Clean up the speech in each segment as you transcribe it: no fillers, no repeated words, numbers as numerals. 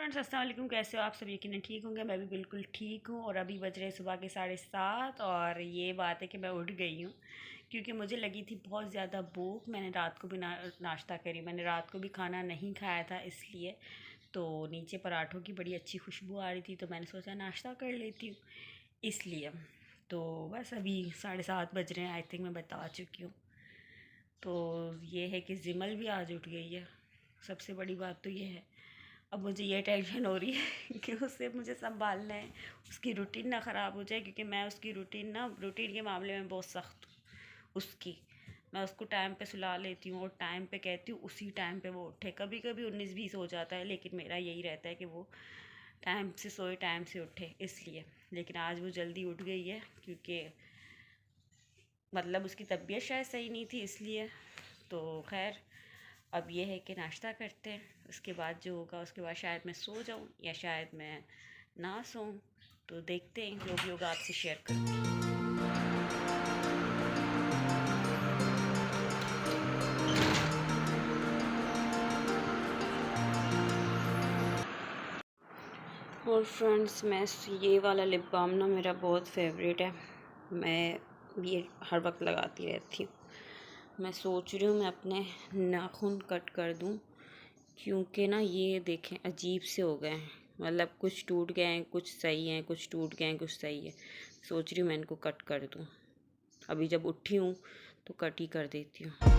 Friends अस्सलाम वालेकुम, कैसे हो आप सब? यकीनन ठीक होंगे। मैं भी बिल्कुल ठीक हूँ। और अभी बज रहे सुबह के 7:30 और ये बात है कि मैं उठ गई हूँ क्योंकि मुझे लगी थी बहुत ज़्यादा भूख। मैंने रात को भी नाश्ता करी, मैंने रात को भी खाना नहीं खाया था, इसलिए तो नीचे पराठों की बड़ी अच्छी खुशबू आ रही थी तो मैंने सोचा नाश्ता कर लेती हूँ, इसलिए तो बस अभी 7:30 बज रहे हैं, आई थिंक मैं बता चुकी हूँ। तो ये है कि जिमल भी आज उठ गई है। सबसे बड़ी बात तो ये है, अब मुझे ये टेंशन हो रही है कि उससे मुझे संभालना है, उसकी रूटीन ना ख़राब हो जाए, क्योंकि मैं उसकी रूटीन के मामले में बहुत सख्त हूँ उसकी। मैं उसको टाइम पे सुला लेती हूँ और टाइम पे कहती हूँ, उसी टाइम पे वो उठे। कभी कभी 19-20 हो जाता है, लेकिन मेरा यही रहता है कि वो टाइम से सोए, टाइम से उठे, इसलिए। लेकिन आज वो जल्दी उठ गई है क्योंकि मतलब उसकी तबीयत शायद सही नहीं थी, इसलिए। तो खैर, अब ये है कि नाश्ता करते हैं, उसके बाद जो होगा उसके बाद शायद मैं सो जाऊं या शायद मैं ना सोऊं, तो देखते हैं, जो भी होगा आपसे शेयर करूँगी। और फ्रेंड्स, मैं ये वाला लिप बाम ना मेरा बहुत फेवरेट है, मैं ये हर वक्त लगाती रहती हूँ। मैं सोच रही हूँ मैं अपने नाखून कट कर दूँ, क्योंकि ना ये देखें अजीब से हो गए हैं, मतलब कुछ टूट गए हैं, कुछ सही हैं, कुछ टूट गए हैं, कुछ सही है। सोच रही हूँ मैं इनको कट कर दूँ, अभी जब उठी हूँ तो कट ही कर देती हूँ।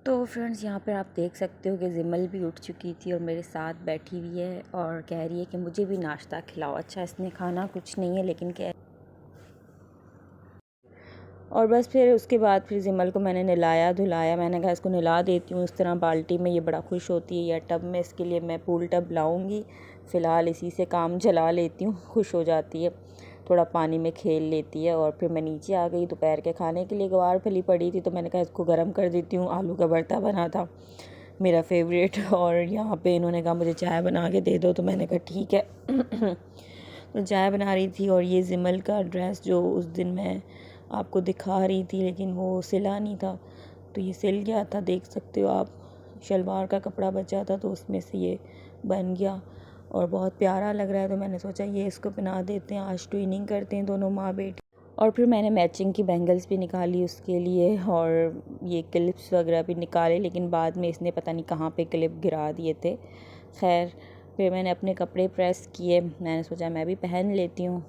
तो फ्रेंड्स, यहाँ पर आप देख सकते हो कि जिमल भी उठ चुकी थी और मेरे साथ बैठी हुई है और कह रही है कि मुझे भी नाश्ता खिलाओ। अच्छा, इसने खाना कुछ नहीं है, लेकिन कह और बस फिर उसके बाद फिर जिमल को मैंने नहलाया धुलाया। मैंने कहा इसको नहला देती हूँ, इस तरह बाल्टी में ये बड़ा खुश होती है, या टब में, इसके लिए मैं पूल टब लाऊंगी। फ़िलहाल इसी से काम चला लेती हूँ, खुश हो जाती है, थोड़ा पानी में खेल लेती है। और फिर मैं नीचे आ गई, दोपहर के खाने के लिए गवार फली पड़ी थी तो मैंने कहा इसको गर्म कर देती हूँ। आलू का भरता बना था मेरा फेवरेट, और यहाँ पे इन्होंने कहा मुझे चाय बना के दे दो, तो मैंने कहा ठीक है। तो चाय बना रही थी। और ये जिमल का ड्रेस जो उस दिन मैं आपको दिखा रही थी, लेकिन वो सिला नहीं था, तो ये सिल गया था, देख सकते हो आप। शलवार का कपड़ा बचा था तो उसमें से ये बन गया और बहुत प्यारा लग रहा है, तो मैंने सोचा ये इसको पहना देते हैं, आज ट्विनिंग करते हैं दोनों माँ बेटी। और फिर मैंने मैचिंग की बैंगल्स भी निकाली उसके लिए और ये क्लिप्स वगैरह भी निकाले, लेकिन बाद में इसने पता नहीं कहाँ पे क्लिप गिरा दिए थे। खैर, फिर मैंने अपने कपड़े प्रेस किए, मैंने सोचा मैं भी पहन लेती हूँ।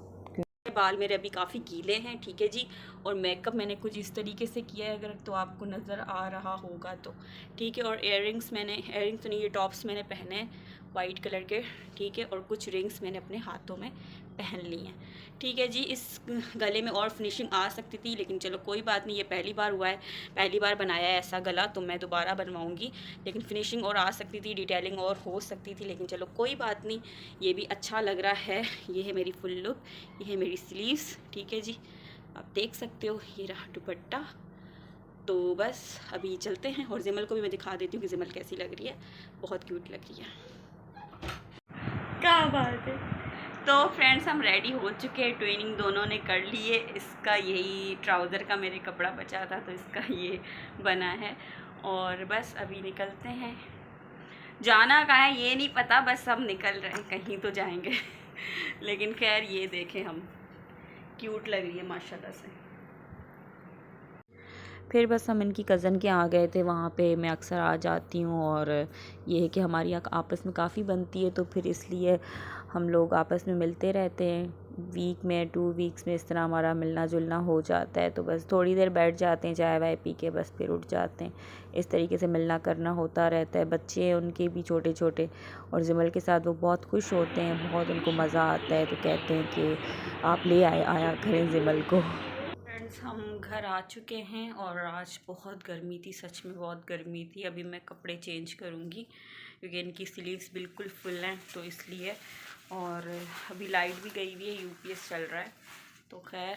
बाल मेरे अभी काफ़ी गीले हैं, ठीक है जी। और मेकअप मैंने कुछ इस तरीके से किया है, अगर तो आपको नज़र आ रहा होगा तो ठीक है। और इयररिंग्स तो नहीं, ये टॉप्स मैंने पहने हैं वाइट कलर के, ठीक है। और कुछ रिंग्स मैंने अपने हाथों में पहन ली हैं, ठीक है जी। इस गले में और फिनिशिंग आ सकती थी, लेकिन चलो कोई बात नहीं, ये पहली बार हुआ है, पहली बार बनाया है ऐसा गला, तो मैं दोबारा बनवाऊँगी। लेकिन फिनिशिंग और आ सकती थी, डिटेलिंग और हो सकती थी, लेकिन चलो कोई बात नहीं, ये भी अच्छा लग रहा है। ये है मेरी फुल लुक, ये है मेरी स्लीव्स, ठीक है जी। आप देख सकते हो, ये रहा दुपट्टा। तो बस अभी चलते हैं और जिमल को भी मैं दिखा देती हूँ कि जिमल कैसी लग रही है, बहुत क्यूट लग रही है। क्या बात है। तो फ्रेंड्स, हम रेडी हो चुके हैं, ट्विनिंग दोनों ने कर ली है। इसका यही ट्राउज़र का मेरे कपड़ा बचा था तो इसका ये बना है। और बस अभी निकलते हैं, जाना कहाँ है ये नहीं पता, बस हम निकल रहे हैं, कहीं तो जाएंगे। लेकिन खैर, ये देखें, हम क्यूट लग रही है माशाल्लाह से। फिर बस हम इनकी कज़न के आ गए थे, वहाँ पे मैं अक्सर आ जाती हूँ। और ये है कि हमारी आपस में काफ़ी बनती है, तो फिर इसलिए हम लोग आपस में मिलते रहते हैं। वीक में 2 वीक्स में इस तरह हमारा मिलना जुलना हो जाता है, तो बस थोड़ी देर बैठ जाते हैं चाय वाय पी के, बस फिर उठ जाते हैं। इस तरीके से मिलना करना होता रहता है। बच्चे हैं उनके भी छोटे छोटे, और जिमल के साथ वो बहुत खुश होते हैं, बहुत उनको मज़ा आता है, तो कहते हैं कि आप ले आया करें जिमल को। फ्रेंड्स, हम घर आ चुके हैं और आज बहुत गर्मी थी, सच में बहुत गर्मी थी। अभी मैं कपड़े चेंज करूँगी क्योंकि इनकी स्लीव्स बिल्कुल फुल हैं, तो इसलिए। और अभी लाइट भी गई हुई है, यूपीएस चल रहा है, तो खैर